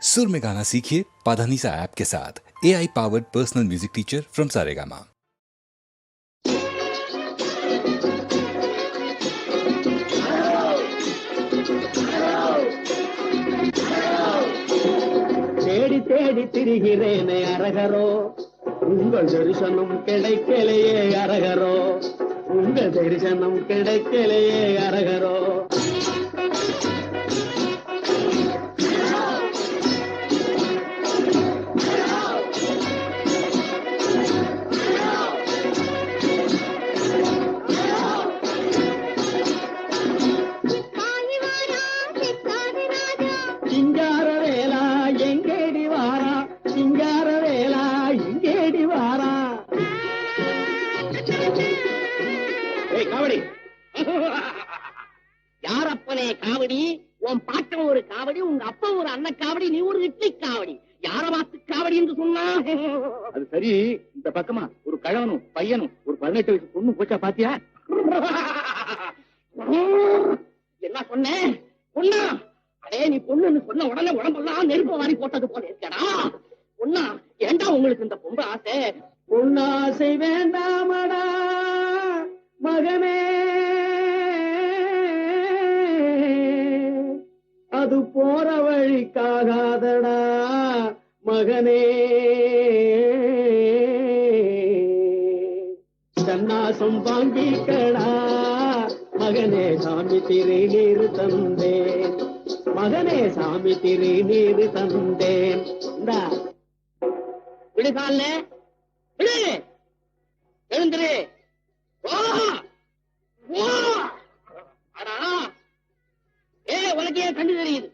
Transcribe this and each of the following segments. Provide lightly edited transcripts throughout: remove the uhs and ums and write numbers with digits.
सुर में गाना सीखिए पाधानीसा ऐप के साथ। AI powered personal music teacher from Saregama. தேடி தேடி திரிகிறேனே அரகரோ, உங்கள் தரிசனம் கிடைக்கலையே அரகரோ, உங்கள் தரிசனம் கிடைக்கலையே அரகரோ. சிங்கார வேலா எங்கேடி வாரா, சிங்கார வேலா எங்கேடி வாரா. காவடி யாரப்பனே காவடி, உன் பாட்டம் ஒரு காவடி, உங்க அப்பா ஒரு அண்ணன் காவடி, நீ ஒரு இட்லி காவடி. யார பார்த்து காவடி என்று சொன்னா? அது சரி, இந்த பக்கமா ஒரு கழவனும் பையனும் ஒரு 18 வயசு பொண்ணு போச்சா பாத்தியா? என்ன சொன்ன? பொண்ணா? அடே, நீ பொண்ணுன்னு சொன்ன உடனே உடம்பெல்லாம் நெருப்பு வாரி போட்டது போல இருக்கடா. பொண்ணா? ஏண்டா உங்களுக்கு இந்த பொம்பு ஆசை? பொண்ணாசை வேண்டாமடா மகனே, அது போற வழிக்காகாதடா மகனே. சன்னாசம் வாங்கிக்கடா மகனே, சாமி திரை நீர் தந்தேன் மகனே, சாமி திரை நீர் தந்தேன். விடுகால விடு, எழுந்துரு. உனக்கு ஏன் கண்டு தெரியுது?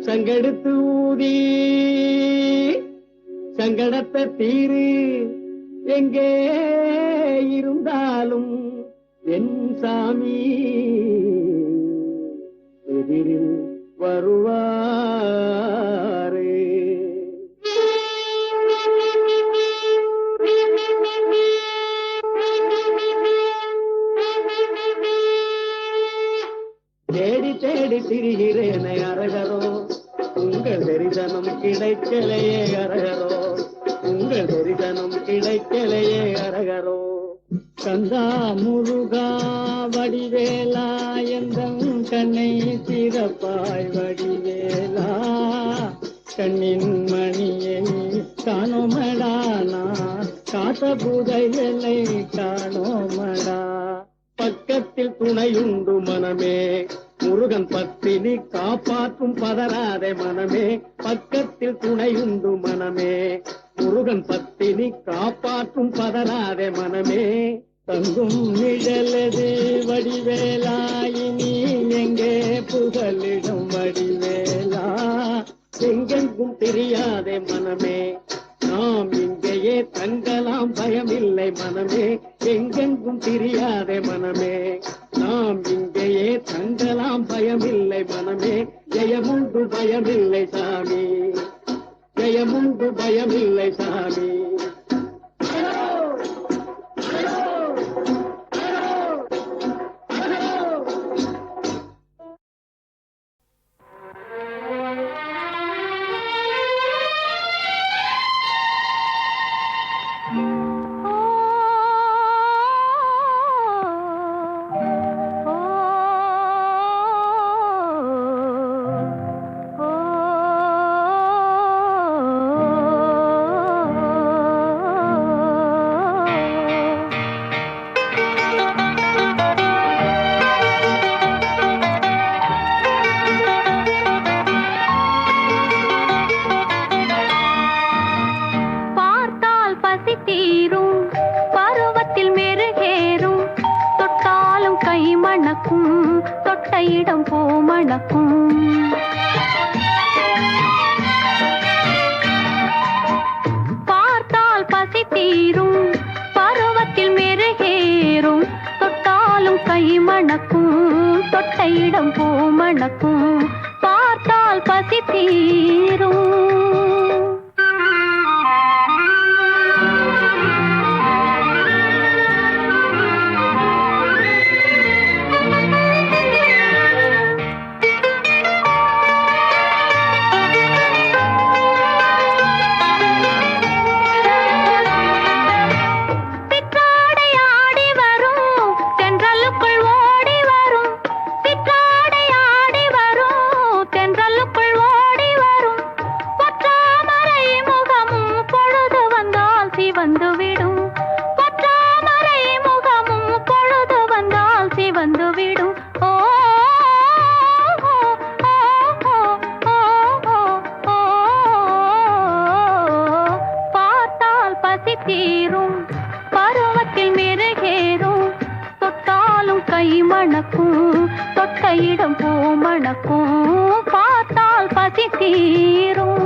சங்கெடுத்து ஊதி சங்கடத்தை தீரு, எங்கே இருந்தாலும் என் சாமி எதிரில் வருவாரே. தேடி தேடி திரிகிறேனே அரகரோ, உங்கள் தரிசனம் கிடைக்கலையே அரகரோ, உங்கள் தரிசனம் கிடைக்கலையே அரகரோ. கந்தா முருகா வடிவேலா, எந்தன் கண்ணை திறப்பாய் வடிவேலா, கண்ணின் மணியை காணோமடா, நான் காத்த புதையலை காணோமடா. பக்கத்தில் துணையுண்டு மனமே, முருகன் பத்தினி காப்பாற்றும் பதறாதே மனமே. பக்கத்தில் துணையுண்டு மனமே, முருகன் பத்தினி காப்பாற்றும் பதறாதே மனமே. தங்கும் நிழலது வடிவேலா, இனி எங்கே புகலிடும் வடிவேலா, எங்கெங்கும் தெரியாதே மனமே. நாம் இங்கேயே தங்கலாம் பயமில்லை மனமே, எங்கெங்கும் தெரியாதே மனமே. நாம் இங்கேயே தங்கலாம் பயமில்லை மனமே. ஜெயமுண்டு பயமில்லை சாமி, ஜெயமுண்டு பயமில்லை சாமி. இடம் பூமணக்கும். பார்த்தால் பசி தீரும், பருவத்தில் மெருகேறும், தொட்டாலும் கை மணக்கும், தொட்ட இடம் பூமணக்கும். பார்த்தால் பசி தீரும். மணக்கும் தொட்ட இடம் பூ மணக்கும் பார்த்தால் பசி தீரும்.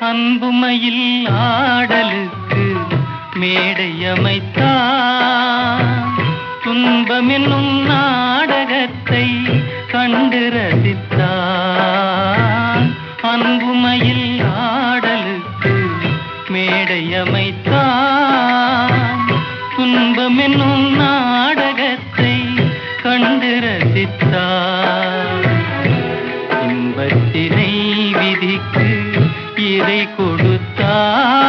அன்புமையில் ஆடலுக்கு மேடை அமைத்தான், துன்பமென்னும் நாடகத்தை கண்டு ரசித்தான். அன்புமையில் ஆடலுக்கு மேடை அமைத்தான், துன்பமென்னும் நாடகத்தை கண்டு ரசித்தான். இன்பத்தினை விதிக்கு இறை கொடுத்தான்,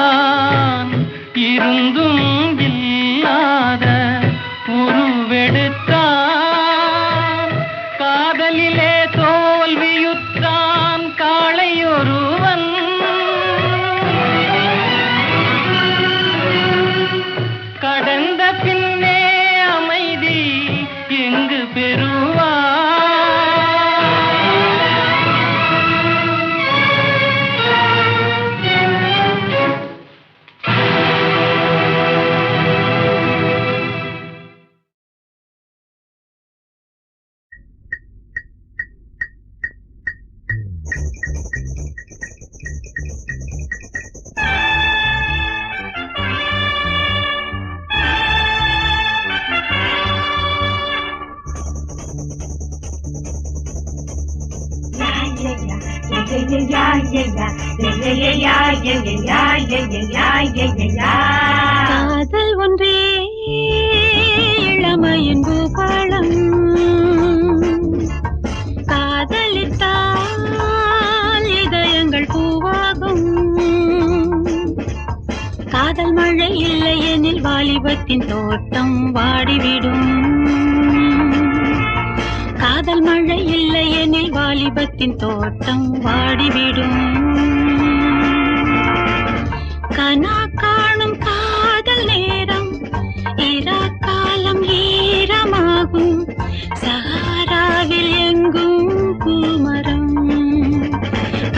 இருந்தும் இல்லாத உருவெடுத்தான். காதலிலே தோல்வியுற்றான் காளையொருவன், கடந்த பின்னே அமைதி எங்கு பெறுவான். காதல் ஒன்றே இளமையின் பூபாலம், காதலித்தால் இதயங்கள் பூவாகும். காதல் மழை இல்லை எனில் வாலிபத்தின் தோட்டம் வாடிவிடும். காதல் மழை இல்லை எனில் வாலிபத்தின் தோட்டம் வாடிவிடும். கனா காணும் காதல் நேரம் காலம் ஈரமாகும். சஹாராவில் எங்கும் பூமரம்.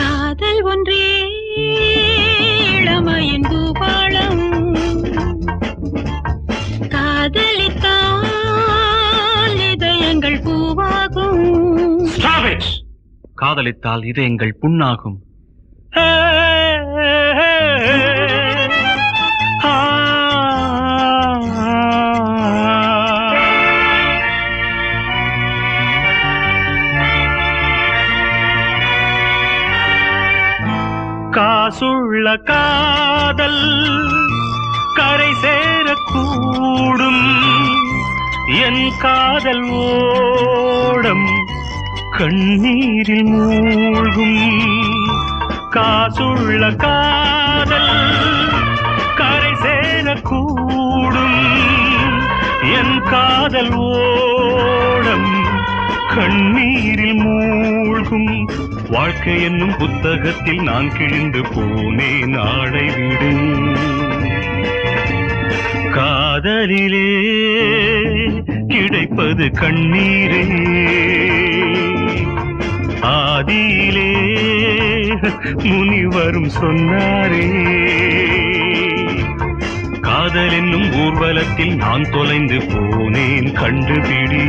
காதல் ஒன்றே இளமையின் பூபாலம், காதலித்தால் இதயங்கள் பூவாகும். காதலித்தால் இதயங்கள் புண்ணாகும். காசுள்ள காதல் கரை சேரக்கூடும். என் காதல் ஓடம் கண்ணீரில் மூழ்கும். காசுள்ள காதல் கரை சேரக்கூடும். என் காதல் ஓடம் கண்ணீரில் மூழ்கும். வாழ்க்கை என்னும் புத்தகத்தில் நான் கிழிந்து போனேன் ஆடை விடு. காதலிலே கிடைப்பது கண்ணீரே, ஆதியிலே முனிவரும் சொன்னாரே. காதல் என்னும் ஊர்வலத்தில் நான் தொலைந்து போனேன் கண்டுபிடி.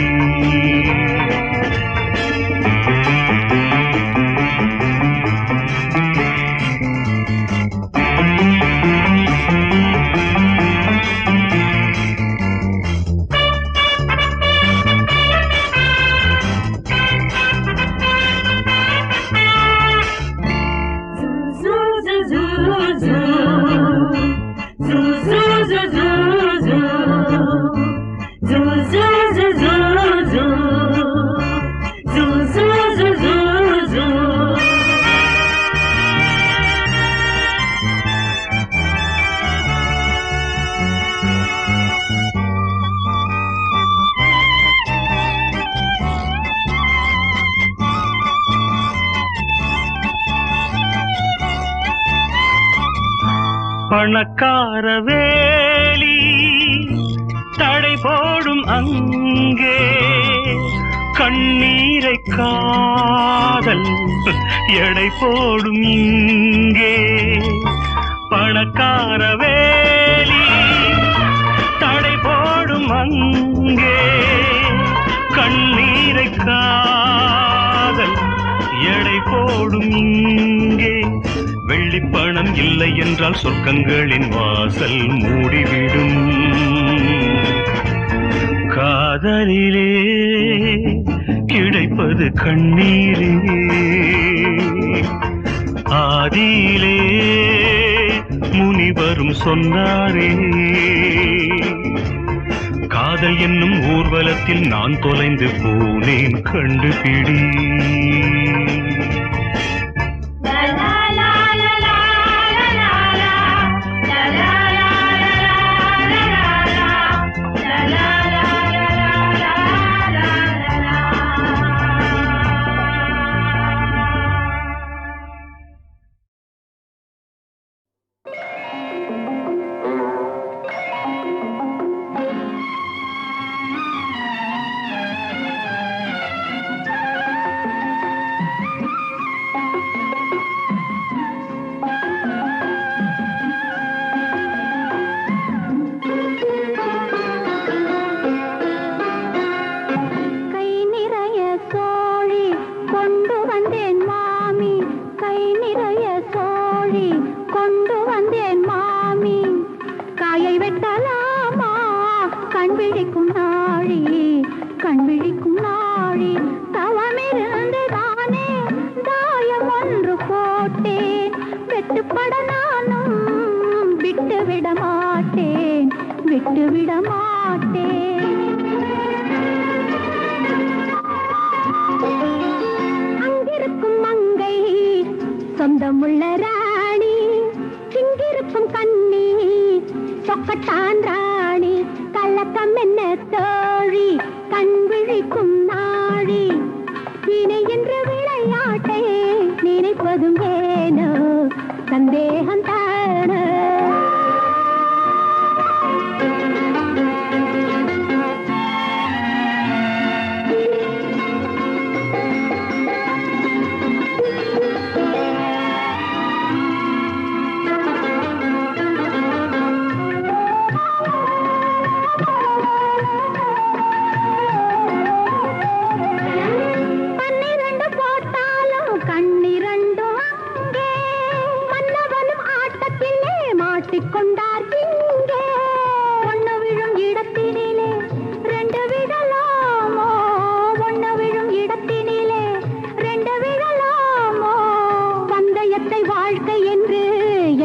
பணக்கார வேலி தடை போடும் அங்கே, கண்ணீரை காதல் எடை போடும் இங்கே. பணக்கார வேலி தடை போடும் அங்கே, கண்ணீரை காதல் எடை போடும் இங்கே. வெள்ளிப்பணம் இல்லை என்றால் சொர்க்கங்களின் வாசல் மூடிவிடும். காதலிலே கிடைப்பது கண்ணீரே, ஆதியிலே முனிவரும் சொன்னாரே. காதல் என்னும் ஊர்வலத்தில் நான் தொலைந்து போனேன் கண்டுபிடி. கண்விழிக்கும் நாழி தவமிருந்து தானே தாயம் ஒன்று விட்டுவிட மாட்டேன். அங்கிருக்கும் மங்கை சொந்தமுள்ள ராணி, இங்கிருக்கும் கண்ணி சொக்கட்டான் ராணி. கலக்கம் என்ன தோழி, கண் விழிக்கும் நாழி. இணை என்ற விளையாட்டை நினைப்பதும் ஏனோ சந்தேகம் தானோ. கொண்டார் இங்கே ஒண்ணு விழும் இடத்தினிலே ரெண்டு விடலாமோ, ஒண்ணு விழும் இடத்தினிலே ரெண்டு விடலாமோ. பந்தயத்தை வாழ்க்கை என்று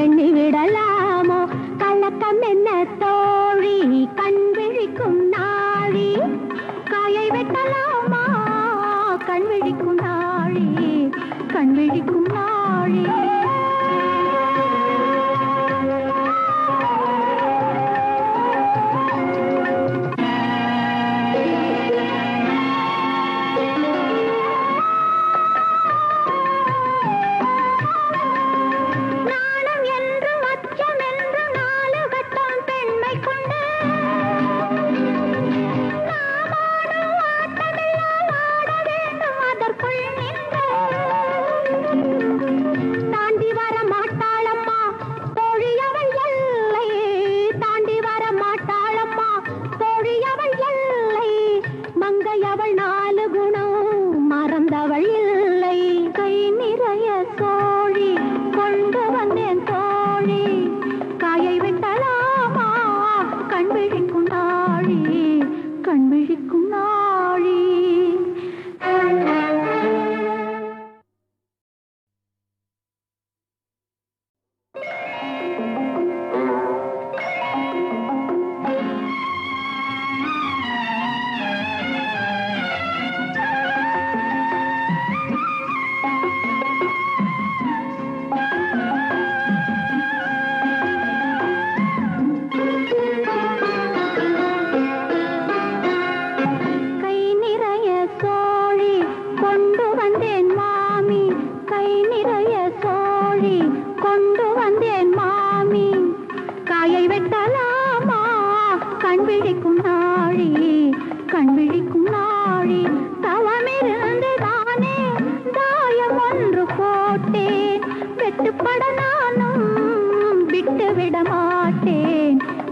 எண்ணி விடலாமோ. கலக்கம் என்ன தோழி, கண் விழிக்கும் நாழி. காயை வெட்டலாமா, கண் விழிக்கும் நாழி, கண் விழிக்கும் நாழி. தாண்டி வர மாட்டாளம்மா தோழியவள் எல்லை, தாண்டி வர மாட்டாளம்மா தோழியவள் எல்லை. மங்கையவள் நாலு குணம் மறந்தவள் இல்லை. கை நிறைய தோழி கொண்டு வந்தேன் தோழி. காயை வெட்டலாமா, கண் விழிக்கும் நாழி, கண் விழிக்கும் நாழி.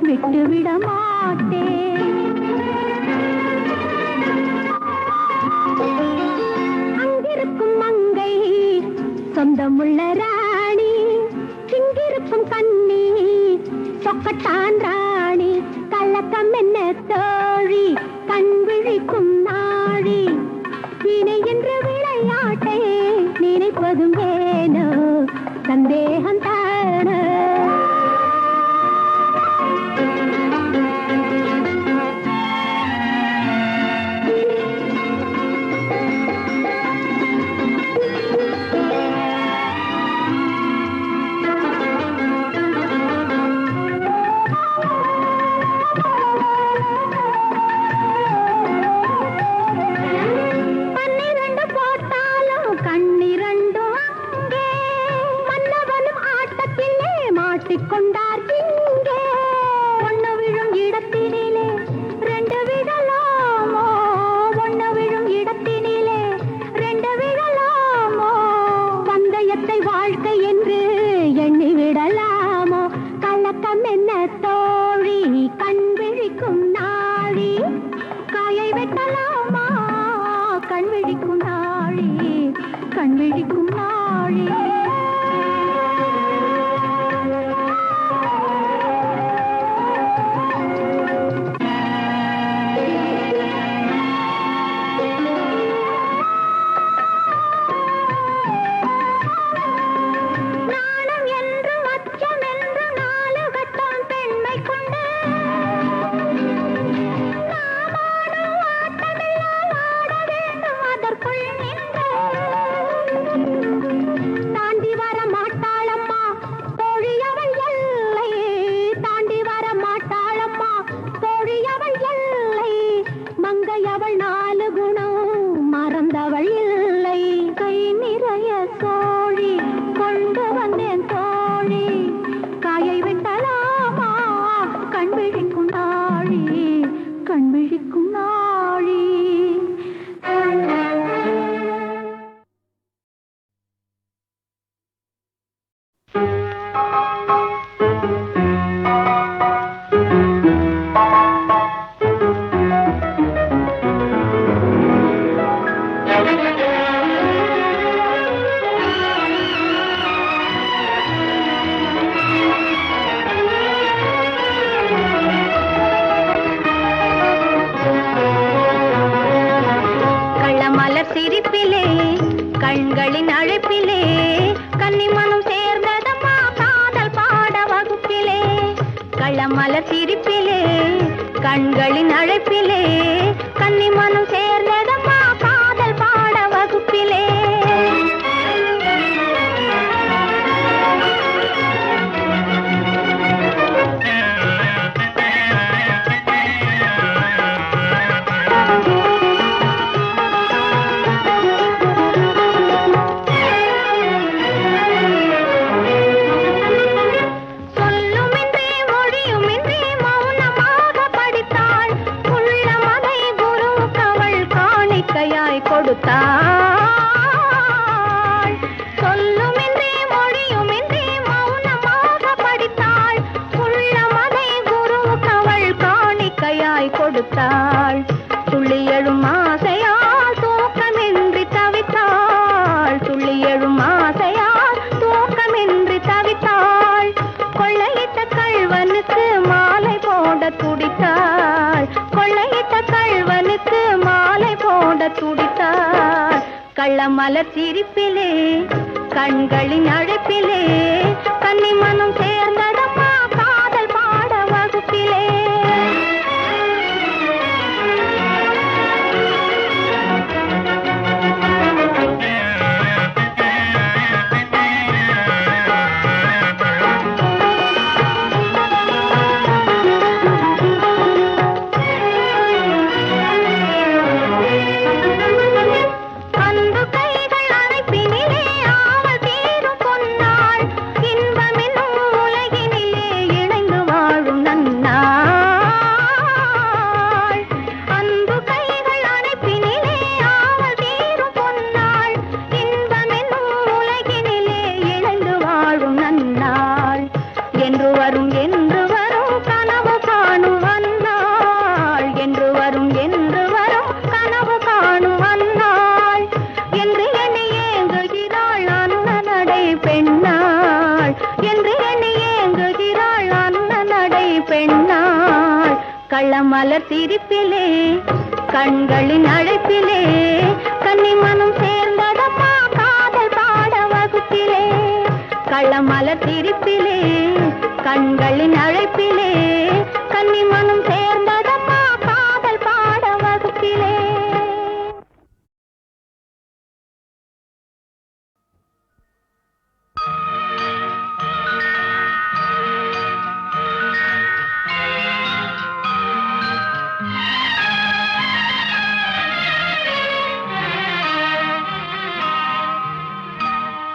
விட்டுவிட மாட்டேன். அங்கிருக்கும் மங்கை சொந்தமுள்ள ராணி, இங்கிருக்கும் கண்ணி சொக்கட்டான் ராணி. கலக்கம் என்ன தோழி, கண் விழிக்கும் நாழி. இணை என்ற விளையாட்டை நினைப்பதும் ஏனோ சந்தேகம் தானோ. கொண்டார் இங்கே ஒண்ணு விழும் இடத்தினிலே ரெண்டு விடலாமோ, ஒண்ணு விழும் இடத்தினிலே ரெண்டு விடலாமோ. பந்தயத்தை வாழ்க்கை என்று எண்ணி விடலாமோ. கலக்கம் என்ன தோழி, கண் விழிக்கும் நாழி. காயை வெட்டலாமா, கண் விழிக்கும் நாழி, கண் விழிக்கும் நாழி. பை நிறைய கோழி கொண்டு வந்தேன் தோழி. காயை வெட்டலாமா கண் விழிக்கும் நாழி, கண் விழிக்கும் நாழி. கள்ளமலர் சிரிப்பிலே கண்களின் அழைப்பிலே கன்னிமனம் சேர்ந்ததம்மா காதல் பாட வகுப்பிலே. கள்ளமலர் சிரிப்பிலே கண்களின் அழைப்பிலே கன்னிமனம் சேர்ந்ததம்மா காதல் பாட வகுப்பிலே. சொல்லுமின்றி மொழியுமின்றி மௌனமாக படித்தாள். உள்ளமதை குருவுக்கு அவள் காணிக்கையாய் கொடுத்தாள். சொல்லுமின்றி மொழியுமின்றி மௌனமாக படித்தாள். உள்ளமதை குருவுக்கு அவள் காணிக்கையாய் கொடுத்தாள். துள்ளி எழும் ஆசையால் தூக்கமின்றி தவித்தாள். துள்ளி எழும் ஆசையால் தூக்கமின்றி தவித்தாள். கொள்ளையிட்ட கள்வனுக்கு மாலை போட துடித்தாள். கொள்ளையிட்ட கள்வனுக்கு மாலை போட துடித்தாள். கள்ளமலர் சிரிப்பிலே கண்களின் அழைப்பிலே கன்னிமனம் சேர்ந்ததம்மா காதல் பாட வகுப்பிலே. அன்பு கைகள் அழைப்பினிலே ஆவல் தீரும் பொன்னாள். இன்பமென்னும் உலகினிலே இணைந்து வாழும் நன்னாள். அன்பு கைகள் அழைப்பினிலே ஆவல் தீரும் பொன்னாள். இன்பமென்னும் உலகினிலே இணைந்து வாழும் நன்னாள். என்று வரும் கனவு காணும் அந்நாள். என்று வரும் கனவு காணும் அந்நாள். என்று எண்ணி ஏங்குகிறாள் அன்னநடை பெண்ணாள். என்று எண்ணி ஏங்குகிறாள் அன்னநடை பெண்ணாள். கள்ளமலர் சிரிப்பிலே கண்களின் அழைப்பிலே கன்னிமனம் சேர்ந்ததம்மா காதல் பாட வகுப்பிலே. கள்ளமலர் சிரிப்பிலே கண்களின் அழைப்பிலே கன்னிமனம் சேர்ந்ததம்மா காதல் பாட வகுப்பிலே.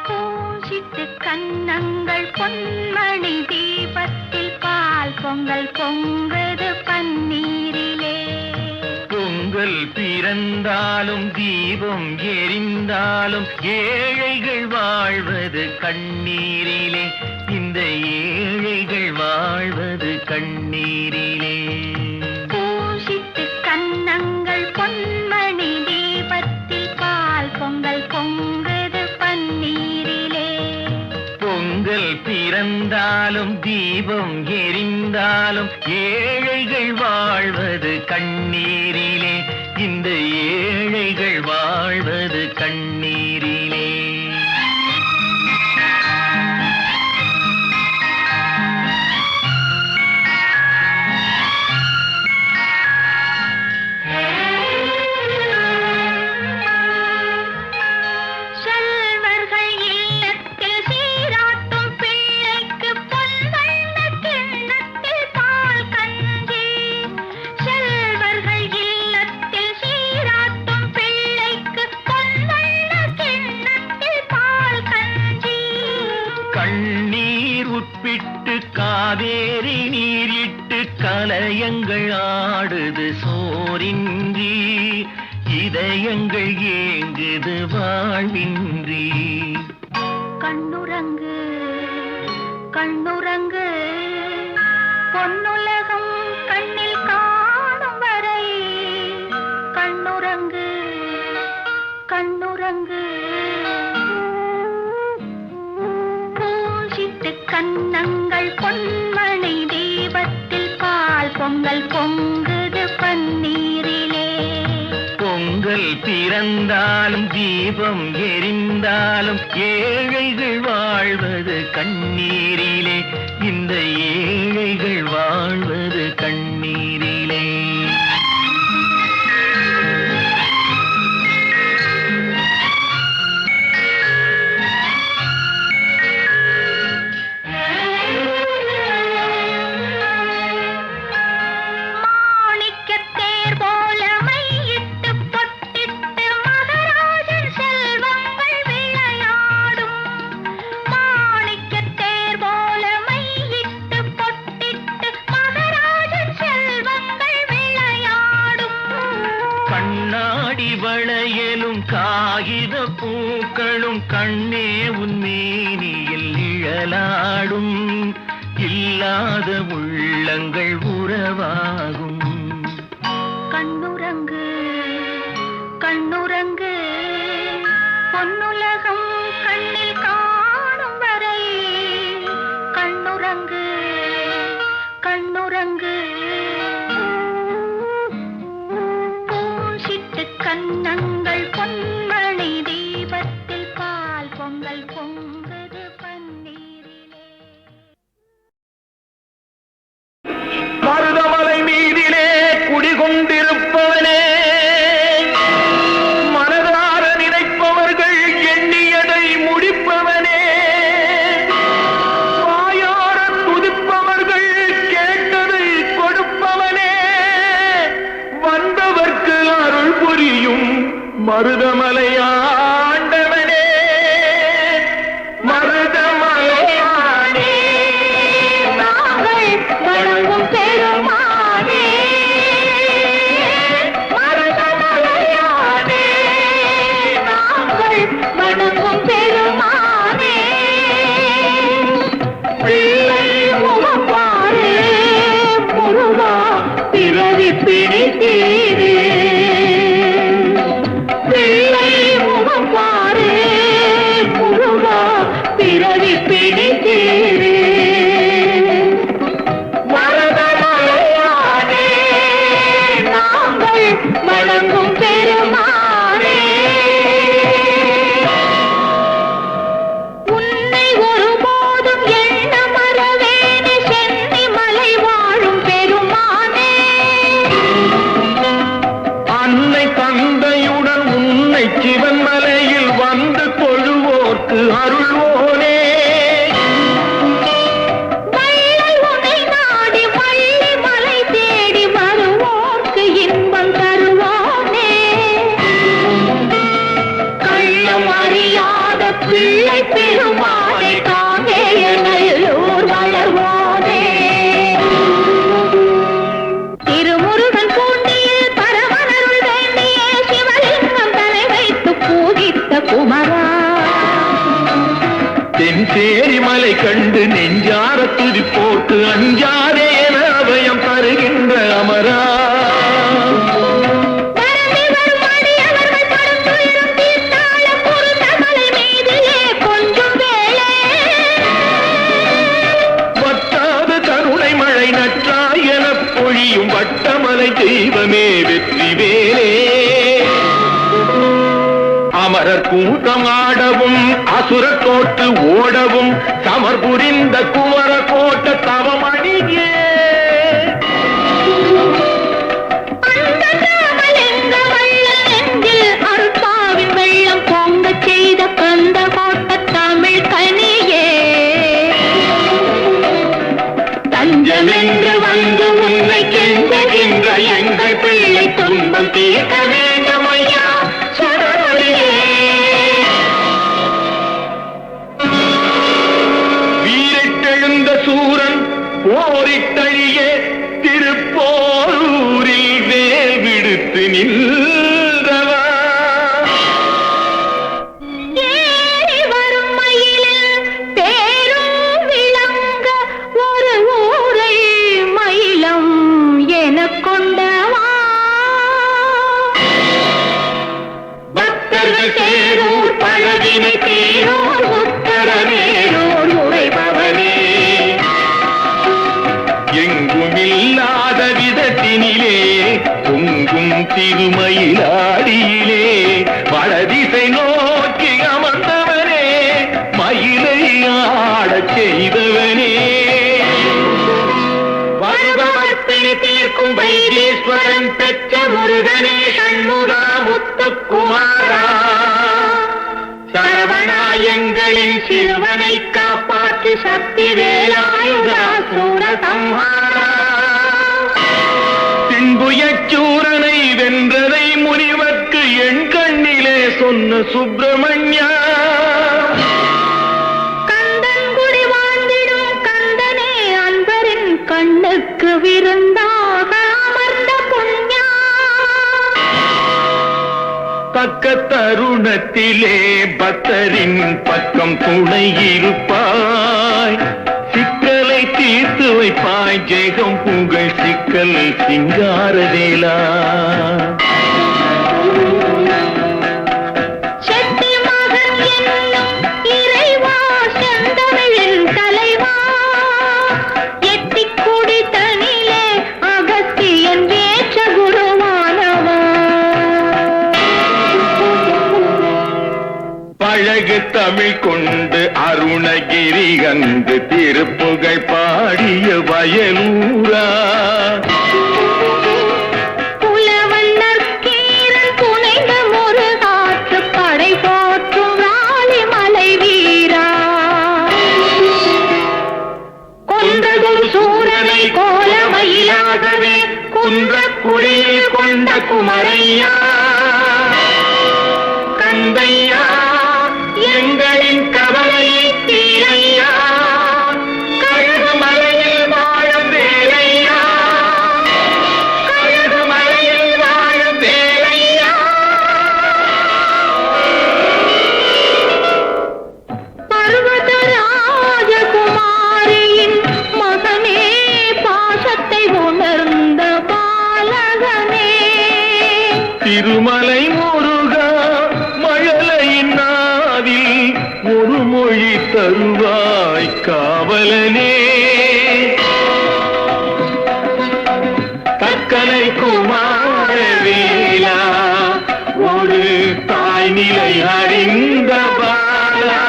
பூசிட்டு கன்னங்கள் பொன்மணி தீபத்தில் பால் பொங்கல் பொங்குது பன்னீரிலே. பொங்கல் பிறந்தாலும் தீபம் எரிந்தாலும் ஏழைகள் வாழ்வது கண்ணீரிலே. இந்த ஏழைகள் வாழ்வது கண்ணீரிலே. பூசிட்டு கன்னங்கள் பொன்மணி தீபத்தில் பால் பொங்கல் பொங்குது பன்னீரிலே. பொங்கல் பிறந்தாலும் தீபம் எரிந்தாலும் ஏழைகள் வாழ்வது கண்ணீரிலே. இந்த ஏழைகள் வாழ்வது கண்ணீரிலே. செல்வர்கள் இல்லத்தில் சீராட்டும் பிள்ளைக்கு பொன்வண்ண கிண்ணத்தில் பால் கஞ்சி. செல்வர்கள் இல்லத்தில் காவேரி நீரிட்டு கலயங்கள் ஆடுது சோரின்றி, இதயங்கள் ஏங்குது வாழ்வின்றி. கண்ணுறங்கு கண்ணுறங்கு பொன்னுலகம் கண்ணில் காணும் வரை. கண்ணுறங்கு கண்ணுறங்கு பூசிட்டு கன்னங்கள் பொன்மணி தீபத்தில் பால் பொங்கல் பொங்குது பன்னீரிலே. பொங்கல் பிறந்தாலும் தீபம் எரிந்தாலும் ஏழைகள் வாழ்வது கண்ணீரிலே. இந்த ஏழைகள் வாழ்வது கண்ணீரிலே. வளையலும் காகித பூக்களும் கண்ணே உன் மேனியில் நிழலாடும். இல்லாத உள்ளங்கள் உறவாகும். கண்ணுறங்கு கண்ணுறங்கு பொன்னுலகம் கண்ணில் காணும் வரை. கண்ணுறங்கு கண்ணுறங்கு கன்னங்கள் பொன்மணி தீபத்தில் பால் பொங்கல் பொங்குது பன்னீரிலே. மருதமலை மீதிலே குடிகொண்டிருப்பவனே, மனதார நினைப்பவர்கள் எண்ணியதை முடிப்பவனே, வாயார துதிப்பவர்கள் கேட்டதை கொடுப்பவனே, வந்தவர்க்கு அருள் புரியும் மருதமலை ஆண்டவனே. மருதமலையானே நாங்கள் வணங்கும் பெருமானே. மருதமலையானே நாங்கள் வணங்கும் பெருமானே. பிள்ளை முகம் பாரு முருகா பிறவி பிடித்தீரே. பிள்ளை முகம் பாரு முருகா பிறவி பிடித்தீரே. மருதமலையானே நாங்கள் வணங்கும் பெருமானே. உன்னை ஒருபோதும் எண்ண மறவேனே சென்னி மலை வாழும் பெருமானே. அன்னை தந்தையுடன் உன்னை சிவன்மலையில் வந்து தொழுவோர்க்கு அருள்வோனே. வள்ளல் உன்னை நாடி வள்ளி மலை தேடி வருவோர்க்கு இன்பம் தருவானே. கள்ளம் அறியாத பிள்ளை பெருமானை காங்கேய நல்லூர் வளர்வோனே. திருமுருகன் பூண்டியில் பரமனருள் வேண்டிய சிவலிங்கம் தலை வைத்து பூஜித்த குமரா. தென்சேரி மலை கண்டு நெஞ்சார துதி போட்டு அஞ்சாரே என அபயம் தருகின்ற அமரா. பரந்தி வரும் அடியவர்கள் படும் துயரம் தீர்த்தாள குருந்தமலை மீதிலே கொஞ்சம் வேளை. வட்டாத கருணை மழை நற்றாய் எனப் பொழியும் வட்டமலை தெய்வமே வெற்றி வேலே. அமரர் கூட்டம் ஆடவும் அசுரர் தோற்று ஓடவும் சமர் புரிந்த குமர கோட்ட தவமணியே. அந்த ராமலிங்க வள்ளல் நெஞ்சில் அருட்பாவின் வெள்ளம் பொங்கச் செய்த கந்த கோட்ட தமிழ் கனியே. தஞ்சமென்று வந்து உன்னை கெஞ்சுகின்ற எங்கள் பிள்ளை துன்பம் தீர்க்க வேண்டும் ஐயா சுடரொளியே. வீரிட்டெழுந்த சூரன் போரிட்டழிய திருப்போரூரில் வேல் விடுத்து நின்றவா ஏறி வரும் மயிலில் பேரும் விளங்க ஒரு ஊரை மயிலம் எனக் கொண்டவா பக்தர்கள் சேரூர் பழவினை தீரோர் உத்தரவேரோர் உரைபவனே எங்குமில்லாத விதத்தினிலே பொங்கும் திருமயிலாடியிலே வடதிசை நோக்கி அமர்ந்தவனே மயிலை ஆடச் செய்தவனே வருபவர்த்தினி தீர்க்கும் வைத்தீஸ்வரன் பெற்ற முருகனே சண்முகா முத்துக்குமாரா சரவணாயங்களின் சிறுவனை காப்பாற்று சக்தி வேலாயுதா சூரசம்ஹாரா தின்புயச்சூரனை வென்றதை முனிவர்க்கு என் கண்ணிலே சொன்ன சுப்பிரமணியா கந்தன் குடி வாழ்ந்திடும் கந்தனே அன்பரின் கண்ணுக்கு விருந்தாக அமர்ந்த புண்ணியா தக்க தருணத்திலே பக்தரின் பக்கம் துணை இருப்பாய் சிக்கலை தீர்த்து வைப்பாய் ஜெகம் புகழ் சிக்கல் சிங்காரவேலா செட்டி மகன் என்னும் இறைவா செந்தமிழின் தலைவா எட்டிக் குடி தனிலே அகத்தியன் ஏற்ற குருவானவா பழகு தமிழ் கொண்டு அருணகிரி அங்கு திருப்புகழ் பாடிய வயலூரா புலவன் நற்கீரன் புனைந்த முருகாற்று படை போற்றும் ராலிமலை வீரா கொன்றதொரு சூரனை கோலமயிலாகவே குன்றக்குடியில் கொண்ட குமரையா கந்தையா எங்களின் கவலையை தீரையா கழுகுமலையில் வாழும் வேலையா கழுகுமலையில் வாழும் வேலையா பர்வத ராஜகுமாரியின் மகனே பாசத்தை உணர்ந்த பாலகனே திருமலை முருகா மழலையின் நாவில் ஒரு மொழி தருவாய் காவலனே தக்கலை குமாரவேலா ஒரு தாய் நிலை அறிந்த பாலா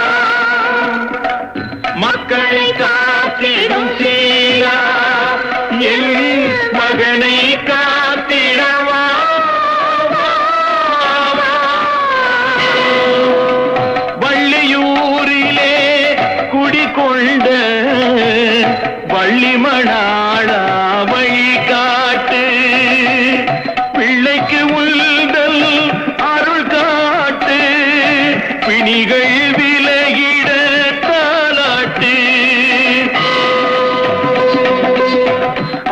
மக்களை காத்திடும் சீலா என் மகனை காத்திடவா வள்ளியூரிலே குடிகொண்ட வள்ளிமணாளா வழி காட்டு பிள்ளைக்கு உள்தல் அருள் காட்டு பிணிகள் விலகிட தாலாட்டு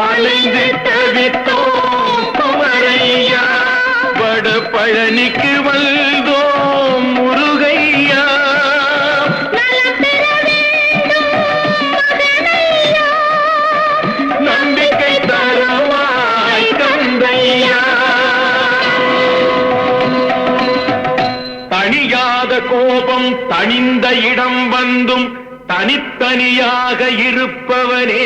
அலைந்து தவித்தோம் குமரையா வட பழனிக்கு வந்தோம் முருகையா நலம் பெற வேண்டும் மகனையா நம்பிக்கை தரவாய் கந்தையா தணியாத கோபம் தணிந்த இடம் வந்தும் தனித்தனியாக இருப்பவனே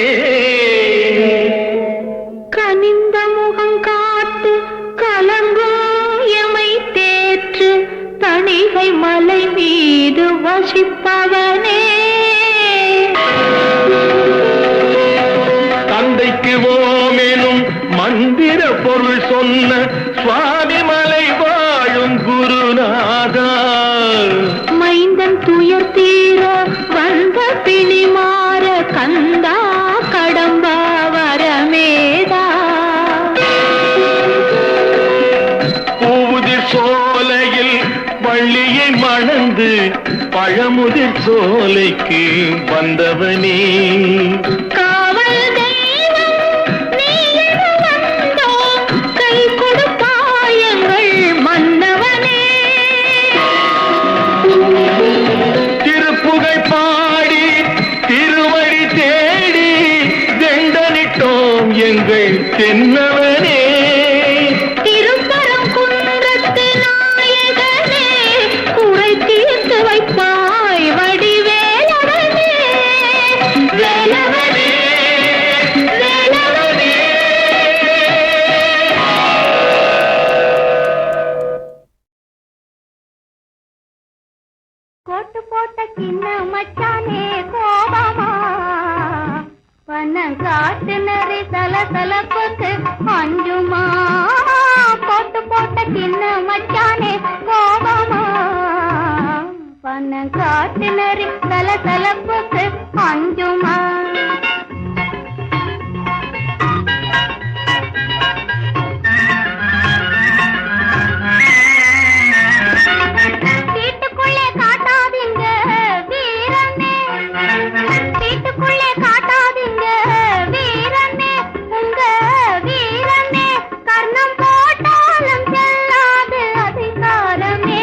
கனிந்த முகம் காட்டு கலங்கும் எமை தேற்று தணிகை மலை மீது வசிப்பவனே தந்தைக்கு ஓமெனும் மந்திர பொருள் சொன்ன சுவாமி மலை வாழும் குருநாதா மைந்தன் துயர் தீர வந்த பிணி மாற கந்தா கடம்பா வரமேதா பூவுதிர் சோலையில் வள்ளியை மணந்து பழமுதிர் சோலைக்கு வந்தவனே காவல் தென்னவனே திருப்பரம் குன்றத்து நாயகனே குறை தீர்த்து வைப்பாய் வடிவேலவனே வேலவனே வேலவனே. கோட்டு போட்ட சின்ன மச்சானே கோபமா பணம் காட்டு நரி சலசலப்புக்கு அஞ்சுமா. கோட்டு போட்ட சின்ன மச்சானே கோபமா பணம் காட்டு நரி சலசலப்புக்கு அஞ்சுமா. வீட்டுக்குள்ளே காட்டாதீங்க வீரனே வீட்டுக்குள்ளே காட்டாதீங்க வீரனே உங்க வீரனே கர்ணம் போட்டாலும் செல்லாது அதிகாரமே.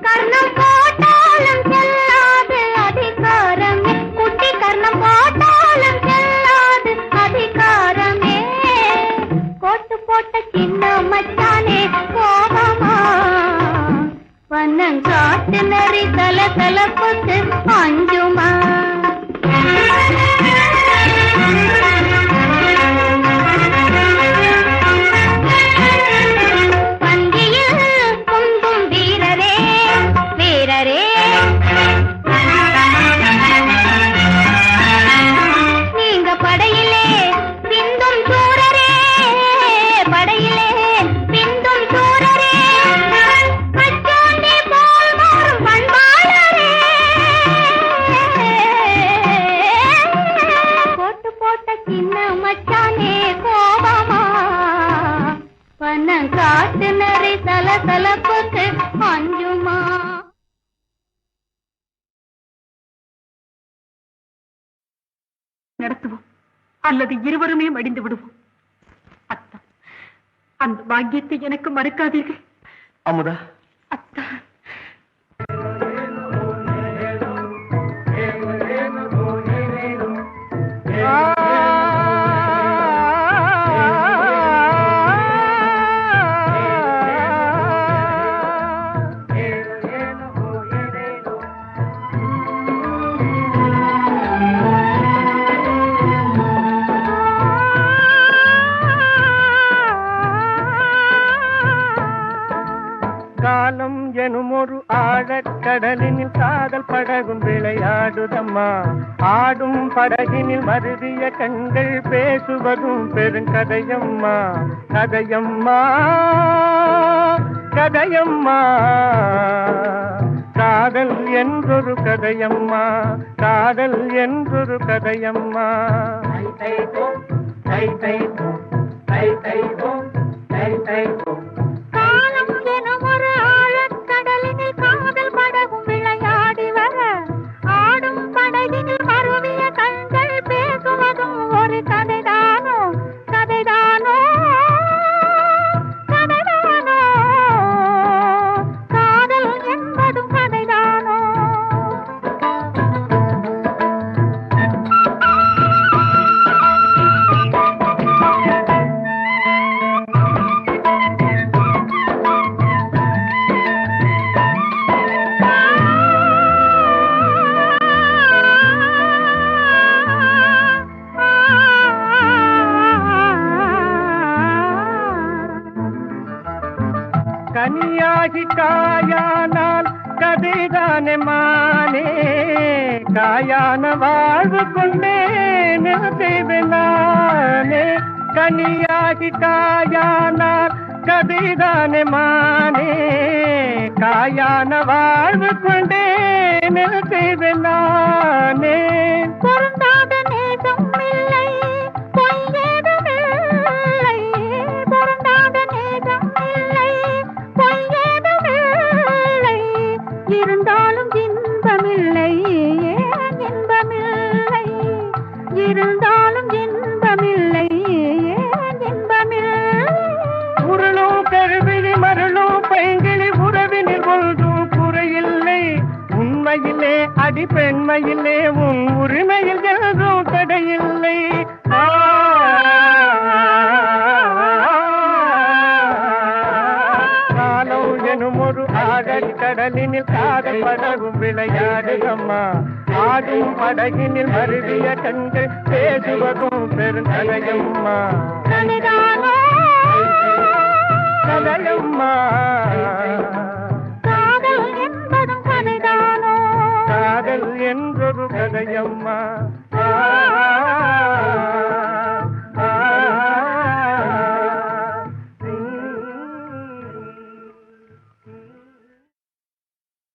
கர்ணம் போட்டாலும் செல்லாது அதிகாரமே குட்டி கர்ணம் போட்டாலும் செல்லாது அதிகாரமே. கோட்டு போட்ட சின்ன மச்சானே கோபமா வண்ணம் காட்டு நரி சலசலப்புக்கு அஞ்சுமா. பந்தியில் குந்தும் வீரரே வீரரே நீங்க படையிலே பிந்தும் சூரரே படையிலே பிந்தும் சூரரே அச்சோண்டே போல் மாறும் பண்பாளரே. போட்டு போட்ட சின்ன மச்சானே கோபமா பணம் காட்டு நரி சலசலப்புக்கு அஞ்சுமா. நடத்துவோம் அல்லது இருவருமே மடிந்து விடுவோம். அத்தா, அந்த பாக்கியத்தை எனக்கு மறுக்காதீர்கள். அமுதா அத்தா, காலம் எனும் ஒரு ஆழக்கடலினில் காதல் படகும் விளையாடுதம்மா. ஆடும் படகினில் மருவிய கண்கள் பேசுவதும் பெருங்கதையம்மா. கதையம்மா கதையம்மா காதல் என்றொரு கதையம்மா. காதல் என்றொரு கதையம்மா. காலம் எனும் ஒரு ஆழக்கடலினில் காதல் படகும் விளையாடி வர ஆடும் படகினில் மருவிய கண்கள் பேசுவதும் ஒரு கதைதானோ கதைதானோ கதைதானோ காதல் என்பதும் கதைதானோ. கனியாகி காயானால் கதைதானே மானே. காயான வாழ்வு கொண்டே நிறுத்தினானே. கனியாகி காயானால் கதைதானே மானே. காயான வாழ்வு கொண்டே நிறுத்தினானே. பொருந்தாத நேசம் இல்லை பொய்யேதும் இல்லை. பொருந்தாத நேசம் இல்லை பொய்யேதும் இல்லை. இருந்தாலும் இன்பமில்லை ஏன் இன்பமில்லை. இருந்தாலும் இன்பமில்லை ஏன் இன்பமில்லை. உருளும் கருவிழி மருளும் பைங்கிழி உறவினில் ஒன்றும் குறையில்லை. உண்மையிலே அடி பெண்மையிலே உன் உரிமையில் காலம் எனும் ஒரு ஆழக்கடலினில் காதல் படகும் விளையாடுதம்மா. ஆடும் படகினில் மருவிய கண்கள் பேசுவதும் பெருங்கதையம்மா. கதையம்மா